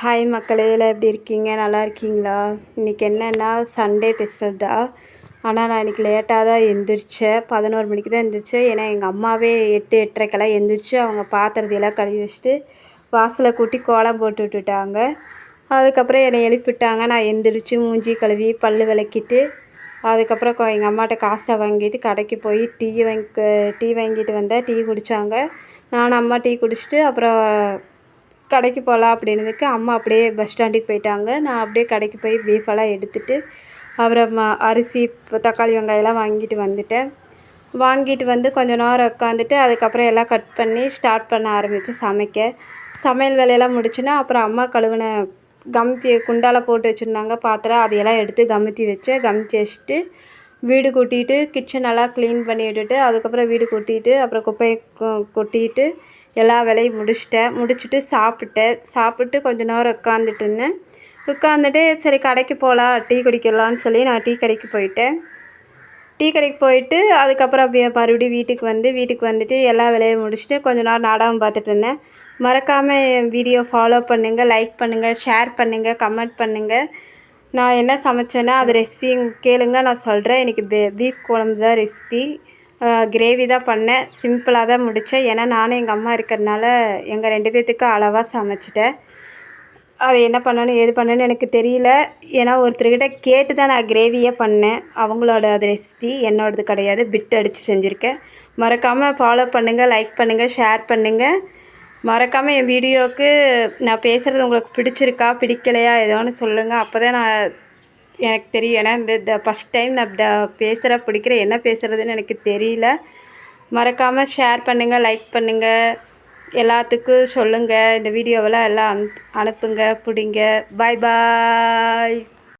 Hi மக்களே, எல்லாம் எப்படி இருக்கீங்க? நல்லா இருக்கீங்களா? இன்றைக்கி என்னென்னா சண்டே ஸ்பெஷல் தான். ஆனால் நான் இன்றைக்கி லேட்டாக தான் எழுந்திரிச்சேன். 11 மணிக்கு தான் எழுந்திரிச்சேன். ஏன்னா எங்கள் அம்மாவே 8 8:30க்கெல்லாம் எழுந்திரிச்சு அவங்க பாத்திரத்தையெல்லாம் கழுவி வச்சுட்டு வாசலை கூட்டி கோலம் போட்டு விட்டுட்டாங்க. அதுக்கப்புறம் என்னை எழுப்பிவிட்டாங்க. நான் எழுந்திரிச்சு மூஞ்சி கழுவி பல் விளக்கிட்டு அதுக்கப்புறம் எங்கள் அம்மாட்ட காசை வாங்கிட்டு கடைக்கு போய் டீ வாங்கிட்டு வந்தேன். டீ குடித்தாங்க. நானும் அம்மா டீ குடிச்சிட்டு அப்புறம் கடைக்கு போகலாம் அப்படின்னதுக்கு அம்மா அப்படியே பஸ் ஸ்டாண்டுக்கு போயிட்டாங்க. நான் அப்படியே கடைக்கு போய் பீஃபெல்லாம் எடுத்துகிட்டு அப்புறம் அரிசி தக்காளி வெங்காயம்லாம் வாங்கிட்டு வந்துட்டேன். வாங்கிட்டு வந்து கொஞ்சம் நேரம் உட்காந்துட்டு அதுக்கப்புறம் எல்லாம் கட் பண்ணி ஸ்டார்ட் பண்ண ஆரம்பித்தேன் சமைக்க. சமையல் வேலையெல்லாம் முடிச்சுன்னா அப்புறம் அம்மா கழுவின கமுத்தி குண்டால போட்டு வச்சுருந்தாங்க பாத்திரம், அதையெல்லாம் எடுத்து கமுத்தி வச்சுட்டு வீடு கூட்டிகிட்டு கிச்சனெல்லாம் க்ளீன் பண்ணி விட்டுட்டு அதுக்கப்புறம் வீடு கூட்டிகிட்டு அப்புறம் குப்பையை கொட்டிட்டு எல்லா வேலையும் முடிச்சுட்டு சாப்பிட்டு கொஞ்சம் நேரம் உட்காந்துட்டு இருந்தேன். உட்காந்துட்டு சரி கடைக்கு போகலாம், டீ குடிக்கலான்னு சொல்லி நான் டீ கடைக்கு போயிட்டு அதுக்கப்புறம் அப்படியே மறுபடியும் வீட்டுக்கு வந்துட்டு எல்லா வேலையும் முடிச்சுட்டு கொஞ்சம் நேரம் நாடகம் பார்த்துட்டு இருந்தேன். மறக்காமல் என் வீடியோ ஃபாலோ பண்ணுங்கள், லைக் பண்ணுங்கள், ஷேர் பண்ணுங்கள், கமெண்ட் பண்ணுங்கள். நான் என்ன சமைச்சேன்னா அது ரெசிபி கேளுங்க, நான் சொல்கிறேன். இன்றைக்கி பீஃப் குழம்பு தான் ரெசிபி. கிரேவி தான் பண்ணேன். சிம்பிளாக தான் முடித்தேன். ஏன்னா நானும் எங்கள் அம்மா இருக்கிறதுனால எங்கள் 2 பேர்த்துக்கு அளவாக சமைச்சிட்டேன். அது என்ன பண்ணணும் ஏது பண்ணணும்னு எனக்கு தெரியல. ஏன்னா ஒருத்தர்கிட்ட கேட்டு தான் நான் கிரேவியே பண்ணேன். அவங்களோட அது ரெசிபி, என்னோடது கிடையாது. பிட் அடித்து செஞ்சுருக்கேன். மறக்காமல் ஃபாலோ பண்ணுங்கள், லைக் பண்ணுங்கள், ஷேர் பண்ணுங்கள். மறக்காமல் என் வீடியோவுக்கு நான் பேசுகிறது உங்களுக்கு பிடிச்சிருக்கா பிடிக்கலையா ஏதோ ஒன்று சொல்லுங்கள். அப்போ தான் எனக்கு தெரியும். ஏன்னா இந்த ஃபஸ்ட் டைம் நான் பிடிக்கிறேன், என்ன பேசுகிறதுன்னு எனக்கு தெரியல. மறக்காமல் ஷேர் பண்ணுங்கள், லைக் பண்ணுங்கள், எல்லாத்துக்கும் சொல்லுங்கள். இந்த வீடியோவெல்லாம் எல்லாம் அனுப்புங்க, பிடிங்க. பாய் பாய்.